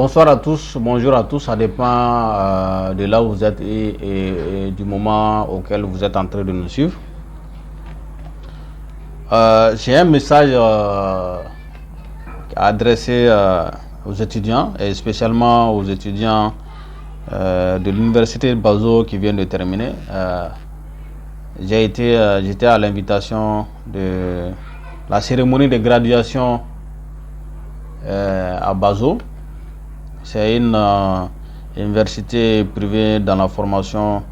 Bonsoir à tous, bonjour à tous, ça dépend de là où vous êtes et du moment auquel vous êtes en train de nous suivre. J'ai un message adressé aux étudiants et spécialement aux étudiants de l'université de Bazo qui viennent de terminer. J'étais à l'invitation de la cérémonie de graduation à Bazo. C'est une université privée dans la formation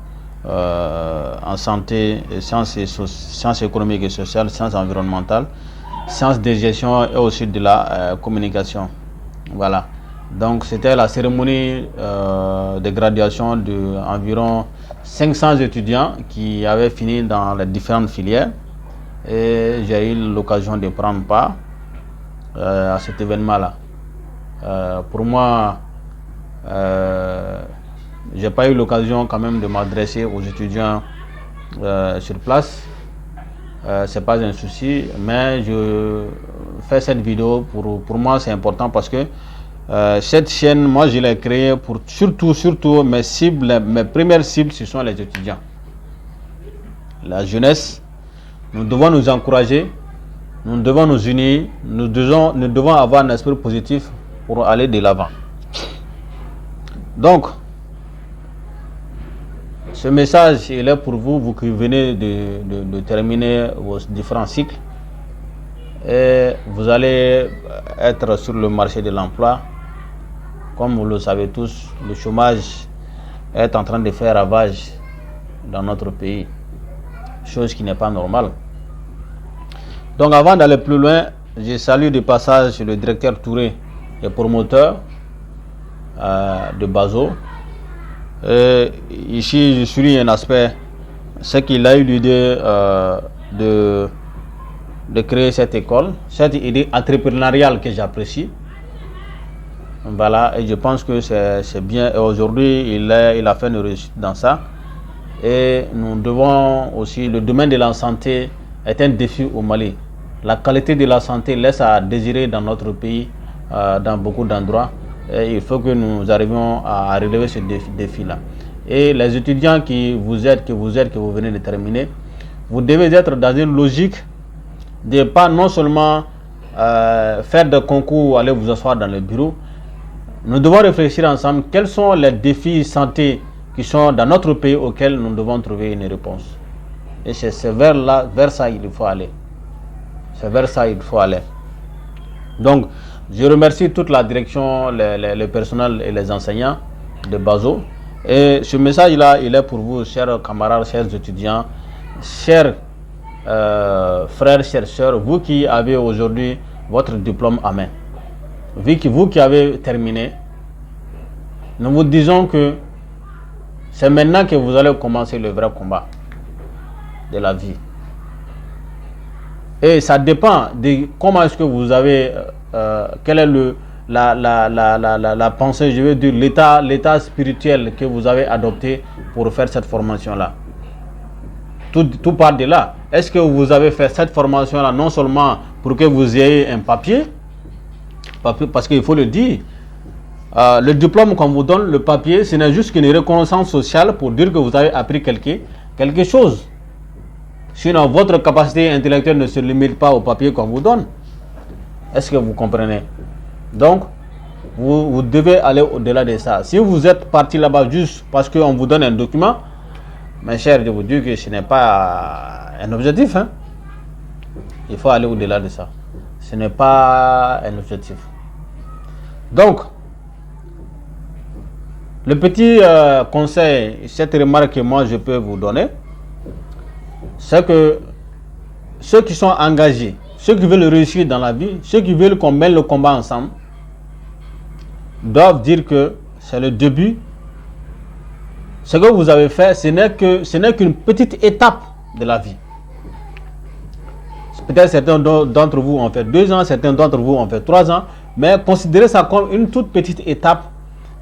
en santé, sciences économiques et sociales, sciences environnementales, sciences de gestion et aussi de la communication. Voilà. Donc c'était la cérémonie de graduation d'environ 500 étudiants qui avaient fini dans les différentes filières. Et j'ai eu l'occasion de prendre part à cet événement-là. Pour moi, j'ai pas eu l'occasion quand même de m'adresser aux étudiants sur place. C'est pas un souci, mais je fais cette vidéo pour moi c'est important parce que cette chaîne, moi je l'ai créée pour surtout mes cibles, mes premières cibles, ce sont les étudiants, la jeunesse. Nous devons nous encourager, nous devons nous unir, nous devons avoir un esprit positif pour aller de l'avant. Donc, ce message il est pour vous, vous qui venez de terminer vos différents cycles et vous allez être sur le marché de l'emploi. Comme vous le savez tous, le chômage est en train de faire ravage dans notre pays, chose qui n'est pas normale. Donc avant d'aller plus loin, je salue de passage le directeur Touré, le promoteur de Bazo. Ici, je souligne un aspect, c'est qu'il a eu l'idée de créer cette école, cette idée entrepreneuriale que j'apprécie. Voilà, et je pense que c'est bien. Et aujourd'hui, il a fait une réussite dans ça. Et nous devons aussi, le domaine de la santé est un défi au Mali. La qualité de la santé laisse à désirer dans notre pays, dans beaucoup d'endroits. Et il faut que nous arrivions à relever ce défi-là. Et les étudiants que vous venez de terminer, vous devez être dans une logique de pas non seulement faire des concours ou aller vous asseoir dans le bureau. Nous devons réfléchir ensemble quels sont les défis santé qui sont dans notre pays auxquels nous devons trouver une réponse. Et c'est vers ça il faut aller. C'est vers ça il faut aller. Donc, je remercie toute la direction, le personnel et les enseignants de Bazo. Et ce message-là, il est pour vous, chers camarades, chers étudiants, chers frères, chères sœurs, vous qui avez aujourd'hui votre diplôme à main. Vous qui avez terminé, nous vous disons que c'est maintenant que vous allez commencer le vrai combat de la vie. Et ça dépend de comment est-ce que vous avez, quelle est la pensée, je veux dire, l'état spirituel que vous avez adopté pour faire cette formation-là. Tout part de là. Est-ce que vous avez fait cette formation-là non seulement pour que vous ayez un papier, parce qu'il faut le dire, le diplôme qu'on vous donne, le papier, ce n'est juste qu'une reconnaissance sociale pour dire que vous avez appris quelque chose. Sinon, votre capacité intellectuelle ne se limite pas au papier qu'on vous donne. Est-ce que vous comprenez? Donc, vous devez aller au-delà de ça. Si vous êtes parti là-bas juste parce qu'on vous donne un document, mes chers, je vous dis que ce n'est pas un objectif. Hein? Il faut aller au-delà de ça. Ce n'est pas un objectif. Donc, le petit conseil, cette remarque que moi je peux vous donner, c'est que ceux qui sont engagés, ceux qui veulent réussir dans la vie, ceux qui veulent qu'on mène le combat ensemble, doivent dire que c'est le début. Ce que vous avez fait, ce n'est qu'une petite étape de la vie. Peut-être certains d'entre vous ont fait 2 ans, certains d'entre vous ont fait 3 ans, mais considérez ça comme une toute petite étape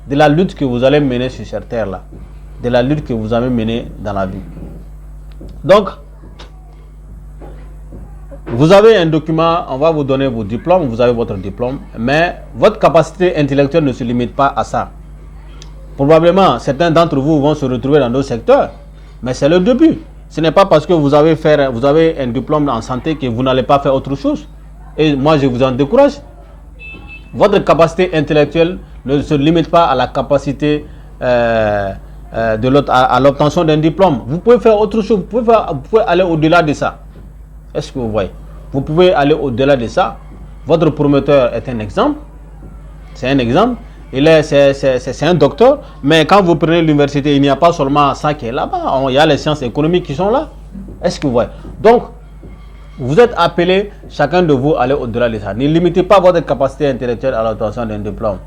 de la lutte que vous allez mener sur cette terre-là, de la lutte que vous avez menée dans la vie. Donc, Vous avez un document, on va vous donner vos diplômes, vous avez votre diplôme, mais votre capacité intellectuelle ne se limite pas à ça. Probablement, certains d'entre vous vont se retrouver dans d'autres secteurs, mais c'est le début. Ce n'est pas parce que vous avez un diplôme en santé que vous n'allez pas faire autre chose. Et moi, je vous en décourage. Votre capacité intellectuelle ne se limite pas à la capacité à l'obtention d'un diplôme. Vous pouvez faire autre chose, vous pouvez aller au-delà de ça. Est-ce que vous voyez? Vous pouvez aller au-delà de ça. Votre promoteur est un exemple. C'est un exemple. C'est un docteur. Mais quand vous prenez l'université, il n'y a pas seulement ça qui est là-bas. Il y a les sciences économiques qui sont là. Est-ce que vous voyez? Donc, vous êtes appelé, chacun de vous, à aller au-delà de ça. Ne limitez pas votre capacité intellectuelle à l'obtention d'un diplôme.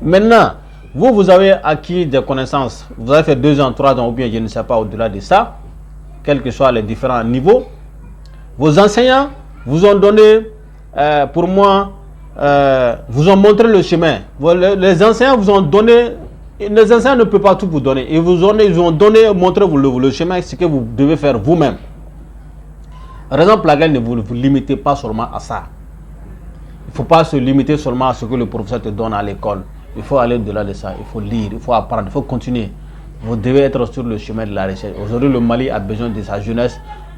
Maintenant, vous avez acquis des connaissances. Vous avez fait 2 ans, 3 ans, ou bien je ne sais pas, au-delà de ça, quels que soient les différents niveaux. Vos enseignants vous ont donné, pour moi, vous ont montré le chemin. Les enseignants vous ont donné, les enseignants ne peuvent pas tout vous donner. Ils vous ont donné, montré le chemin, ce que vous devez faire vous-même. Raison pour laquelle ne vous limitez pas seulement à ça. Il ne faut pas se limiter seulement à ce que le professeur te donne à l'école. Il faut aller au-delà de ça. Il faut lire, il faut apprendre, il faut continuer. Vous devez être sur le chemin de la recherche. Aujourd'hui, le Mali a besoin de sa jeunesse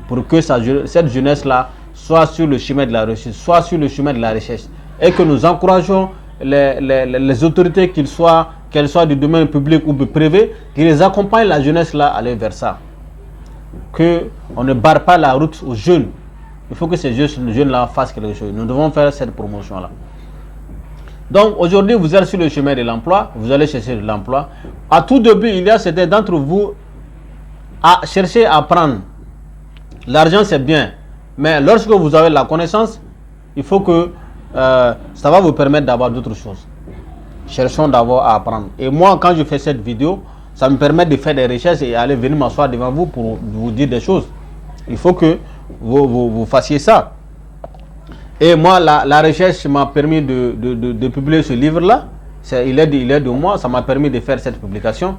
pour que cette jeunesse-là soit sur le chemin de la recherche, soit sur le chemin de la recherche. Et que nous encourageons les autorités, qu'elles soient du domaine public ou privé, qui les accompagnent la jeunesse-là à aller vers ça. Qu'on ne barre pas la route aux jeunes. Il faut que ces jeunes-là fassent quelque chose. Nous devons faire cette promotion-là. Donc aujourd'hui, vous êtes sur le chemin de l'emploi, vous allez chercher de l'emploi. À tout début, il y a certains d'entre vous à chercher à apprendre. L'argent, c'est bien. Mais lorsque vous avez la connaissance, il faut que ça va vous permettre d'avoir d'autres choses. Cherchons d'abord à apprendre. Et moi, quand je fais cette vidéo, ça me permet de faire des recherches et aller venir m'asseoir devant vous pour vous dire des choses. Il faut que vous fassiez ça. Et moi, la recherche m'a permis de publier ce livre-là. Il est de moi, ça m'a permis de faire cette publication.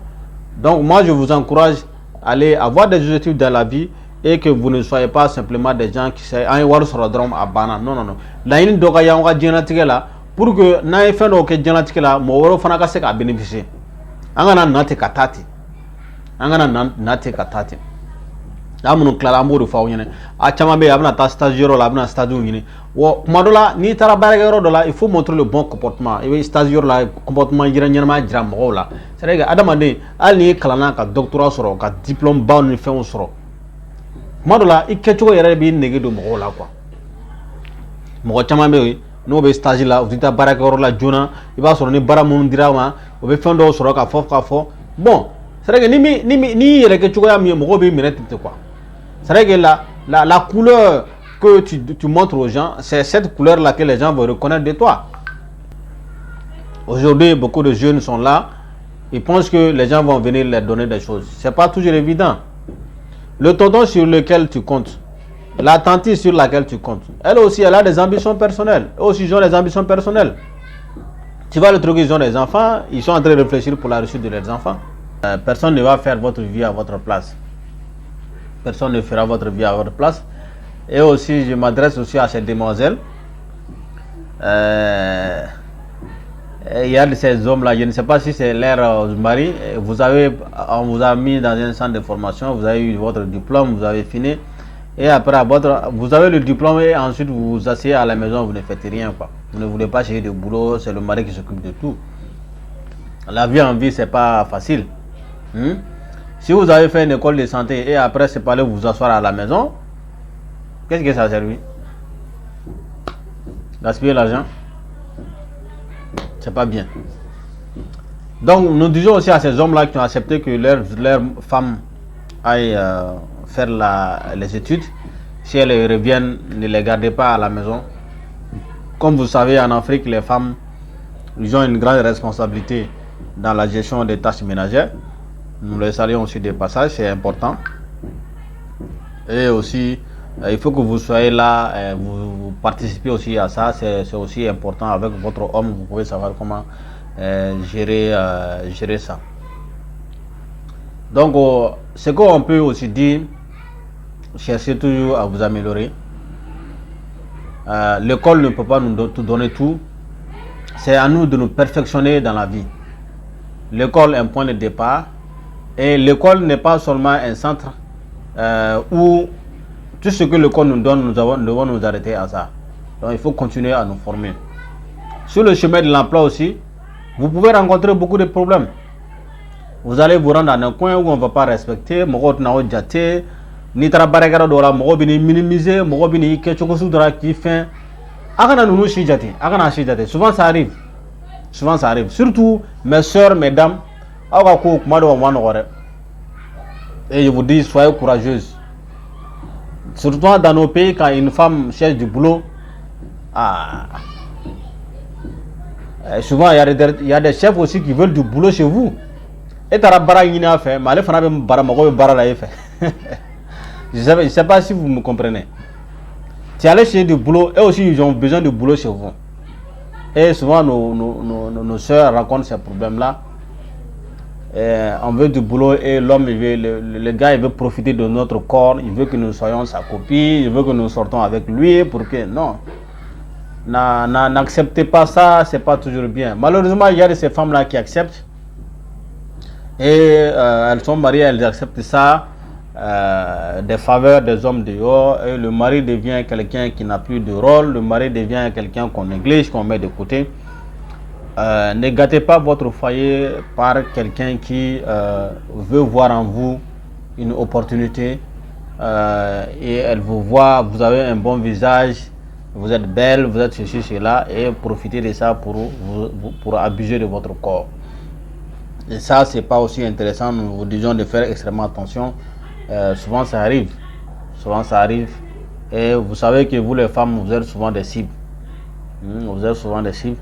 Donc moi, je vous encourage à aller avoir des objectifs dans la vie et que vous ne soyez pas simplement des gens qui sont un war sur le drame à Bana. Non, non, non. Là, il y a un génétique là pour que n'ayez fait aucun génétique là, mon fanaka se a bénéficié. Angana nate katati. Angana nate katati. Amun clalambo de faune. A chamabe abna ta stagiaire là, abna stagiaire ni. Wo madola ni tara baragero dola, il faut montrer le bon comportement. Et stagiaire là, comportement iranien jram là. C'est vrai que adamande ali kalana ka doctorat soro ka diplôme ba ni fait on soro. Madola ikecho yere bi nege do mo là quoi. Mo chamabe no be stage là, vous êtes baragero là jona, il va soro ni baramun dirama, o be fendo soro ka fo. Bon, c'est vrai que ni yere ke choya mi mo be minette quoi. C'est vrai que la couleur que tu montres aux gens, c'est cette couleur-là que les gens vont reconnaître de toi. Aujourd'hui, beaucoup de jeunes sont là. Ils pensent que les gens vont venir leur donner des choses. Ce n'est pas toujours évident. Le tonton sur lequel tu comptes, la tante sur laquelle tu comptes, elle aussi, elle a des ambitions personnelles. Eux aussi, ils ont des ambitions personnelles. Tu vois le truc, ils ont des enfants, ils sont en train de réfléchir pour la réussite de leurs enfants. Personne ne va faire votre vie à votre place. Personne ne fera votre vie à votre place. Et aussi, je m'adresse aussi à ces demoiselles. Il y a de ces hommes-là, je ne sais pas si c'est leur mari. On vous a mis dans un centre de formation, vous avez eu votre diplôme, vous avez fini. Et après, vous avez le diplôme et ensuite vous vous asseyez à la maison, vous ne faites rien, quoi. Vous ne voulez pas chercher de boulot, c'est le mari qui s'occupe de tout. La vie en vie, c'est pas facile. Si vous avez fait une école de santé et après c'est pas aller vous asseoir à la maison, qu'est-ce que ça a servi? Gaspiller l'argent, c'est pas bien. Donc nous disons aussi à ces hommes-là qui ont accepté que leurs femmes aillent faire les études. Si elles reviennent, ne les gardez pas à la maison. Comme vous savez, en Afrique, les femmes, ils ont une grande responsabilité dans la gestion des tâches ménagères. Nous les saluons aussi des passages, c'est important. Et aussi, il faut que vous soyez là, vous participez aussi à ça, c'est aussi important. Avec votre homme, vous pouvez savoir comment gérer ça. Donc, ce qu'on peut aussi dire, cherchez toujours à vous améliorer. l'école ne peut pas nous donner tout. C'est à nous de nous perfectionner dans la vie. L'école est un point de départ. Et l'école n'est pas seulement un centre où tout ce que l'école nous donne, nous devons nous arrêter à ça. Donc il faut continuer à nous former. Sur le chemin de l'emploi aussi, vous pouvez rencontrer beaucoup de problèmes. Vous allez vous rendre dans un coin où on ne va pas respecter, ni trabaragara dora mogo bini minimiser, mogo bini kechokosu dora qui fait. Agana nunu shijati, agana shijati. Souvent ça arrive. Souvent ça arrive. Surtout mes soeurs, mesdames, et je vous dis, soyez courageuses. Surtout dans nos pays, quand une femme cherche du boulot, souvent il y a des chefs aussi qui veulent du boulot chez vous. Et tu as bara fait, mais allez faire bara la fait. Je ne sais pas si vous me comprenez. Tu allais chercher du boulot, et aussi ils ont besoin de boulot chez vous. Et souvent nos soeurs rencontrent ces problèmes-là. On veut du boulot et l'homme, le gars, il veut profiter de notre corps, il veut que nous soyons sa copie, il veut que nous sortons avec lui pour que... Non. N'acceptez pas ça, c'est pas toujours bien. Malheureusement, il y a de ces femmes-là qui acceptent. Et elles sont mariées, elles acceptent ça. Des faveurs des hommes dehors, et le mari devient quelqu'un qui n'a plus de rôle, le mari devient quelqu'un qu'on néglige, qu'on met de côté. Ne gâtez pas votre foyer par quelqu'un qui veut voir en vous une opportunité et elle vous voit, vous avez un bon visage, vous êtes belle, vous êtes ceci, cela, et profitez de ça pour abuser de votre corps. Et ça, c'est pas aussi intéressant. Nous vous disons de faire extrêmement attention. Souvent ça arrive, et vous savez que vous les femmes, vous êtes souvent des cibles. Vous êtes souvent des cibles.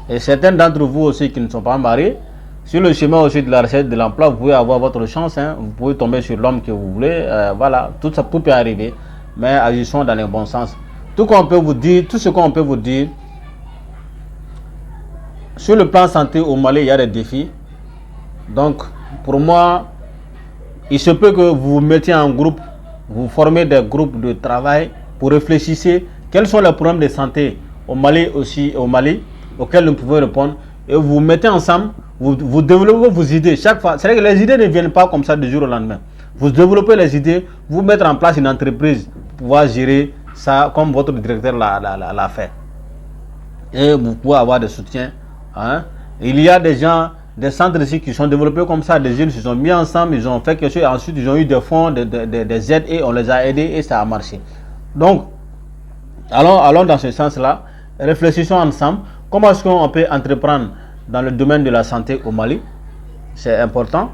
Et certains d'entre vous aussi qui ne sont pas mariés, sur le chemin aussi de la recherche de l'emploi, vous pouvez avoir votre chance, vous pouvez tomber sur l'homme que vous voulez, voilà, tout peut arriver, mais agissons dans le bon sens. Tout ce qu'on peut vous dire, sur le plan santé au Mali, il y a des défis. Donc, pour moi, il se peut que vous vous mettiez en groupe, vous formez des groupes de travail pour réfléchir quels sont les problèmes de santé au Mali auxquels nous pouvons répondre, et vous vous mettez ensemble, vous développez vos idées chaque fois. C'est vrai que les idées ne viennent pas comme ça du jour au lendemain. Vous développez les idées, vous mettez en place une entreprise pour pouvoir gérer ça comme votre directeur l'a fait. Et vous pouvez avoir des soutiens. Il y a des gens, des centres ici qui sont développés comme ça, des jeunes se sont mis ensemble, ils ont fait quelque chose, et ensuite ils ont eu des fonds, des aides, et on les a aidés et ça a marché. Donc, allons dans ce sens-là, réfléchissons ensemble. Comment est-ce qu'on peut entreprendre dans le domaine de la santé au Mali? C'est important.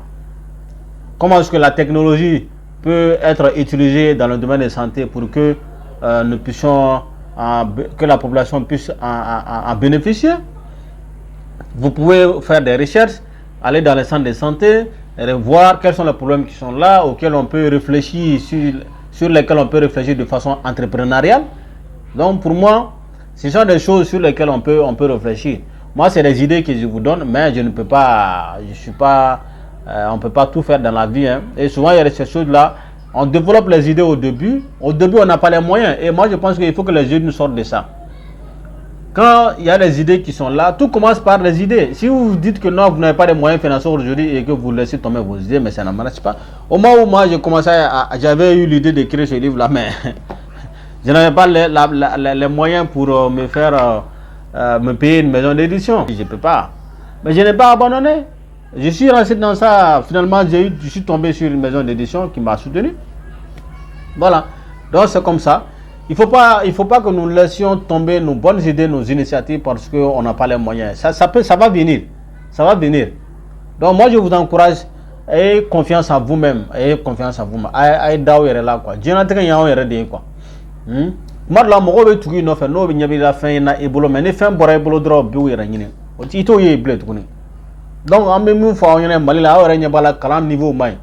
Comment est-ce que la technologie peut être utilisée dans le domaine de la santé pour que nous puissions, que la population puisse en bénéficier? Vous pouvez faire des recherches, aller dans les centres de santé, et voir quels sont les problèmes qui sont là, auxquels on peut réfléchir, sur lesquels on peut réfléchir de façon entrepreneuriale. Donc pour moi, ce sont des choses sur lesquelles on peut réfléchir. Moi, c'est des idées que je vous donne, mais je ne peux pas, on ne peut pas tout faire dans la vie. Et souvent, il y a ces choses-là, on développe les idées au début. Au début, on n'a pas les moyens. Et moi, je pense qu'il faut que les jeunes sortent de ça. Quand il y a des idées qui sont là, tout commence par les idées. Si vous dites que non, vous n'avez pas de moyens financiers aujourd'hui et que vous laissez tomber vos idées, mais ça ne marche pas. Au moment où moi, j'avais eu l'idée d'écrire ce livre-là, mais je n'avais pas les moyens pour me payer une maison d'édition. Je ne peux pas. Mais je n'ai pas abandonné. Je suis resté dans ça. Finalement, je suis tombé sur une maison d'édition qui m'a soutenu. Voilà. Donc c'est comme ça. Il faut pas que nous laissions tomber nos bonnes idées, nos initiatives parce qu'on n'a pas les moyens. Ça va venir. Ça va venir. Donc moi, je vous encourage. Ayez confiance en vous-même. Ayez confiance en vous-même. Ayez daw yere là quoi. Dieu n'a pas yere de quoi. Moi là, moi je vais tout dire faire. No bi nyabi la fin na ebolo mais ne fin bora ebolo drop bi yere nyine. O ti to ye blé tout ni. Donc en même fois on yene Mali la yere nyabala kalam niveau mai.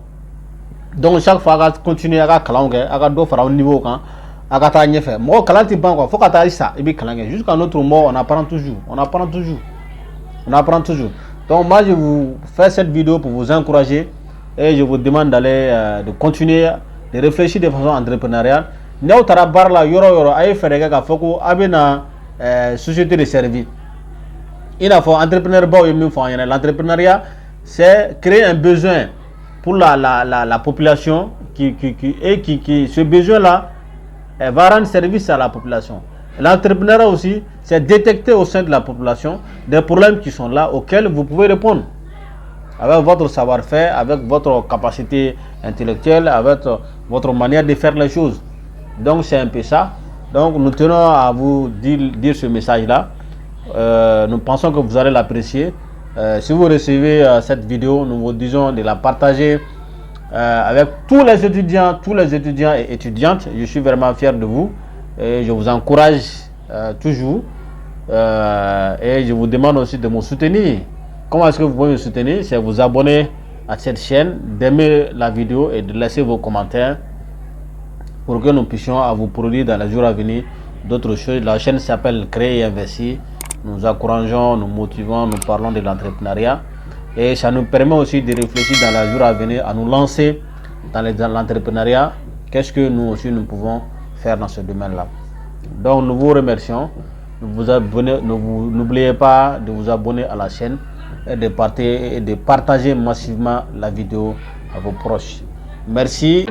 Donc chaque fois on continue à kalam ke, à do fara au niveau quand Agata Nyefe. Moi, Kalanti Banko, faut qu'à ça, et bien Kalange. Jusqu'à notre mort, on apprend toujours. On apprend toujours. Donc, moi, je vous fais cette vidéo pour vous encourager et je vous demande de continuer de réfléchir de façon entrepreneuriale n'aw taara baara la yɔrɔ yɔrɔ a ye fɛɛrɛ kɛ k'a fɔ ko a bɛ na société de service i n'a fɔ entrepreneur baw ye min fɔ an ɲɛna. L'entrepreneuriat c'est créer un besoin pour la population qui ce besoin là va rendre service à la population. L'entrepreneuriat aussi, c'est détecter au sein de la population des problèmes qui sont là auxquels vous pouvez répondre avec votre savoir-faire, avec votre capacité intellectuelle, avec votre manière de faire les choses. Donc c'est un peu ça. Donc nous tenons à vous dire ce message-là. Nous pensons que vous allez l'apprécier. Si vous recevez cette vidéo, nous vous disons de la partager avec tous les étudiants et étudiantes. Je suis vraiment fier de vous et je vous encourage toujours et je vous demande aussi de me soutenir. Comment est-ce que vous pouvez me soutenir? C'est vous abonner à cette chaîne, d'aimer la vidéo et de laisser vos commentaires pour que nous puissions vous produire dans les jours à venir d'autres choses. La chaîne s'appelle Créer et Investir. Nous encourageons, nous motivons, nous parlons de l'entrepreneuriat et ça nous permet aussi de réfléchir dans les jours à venir à nous lancer dans l'entrepreneuriat. Qu'est-ce que nous aussi nous pouvons faire dans ce domaine-là? Donc nous vous remercions. N'oubliez pas de vous abonner à la chaîne et de partager massivement la vidéo à vos proches. Merci.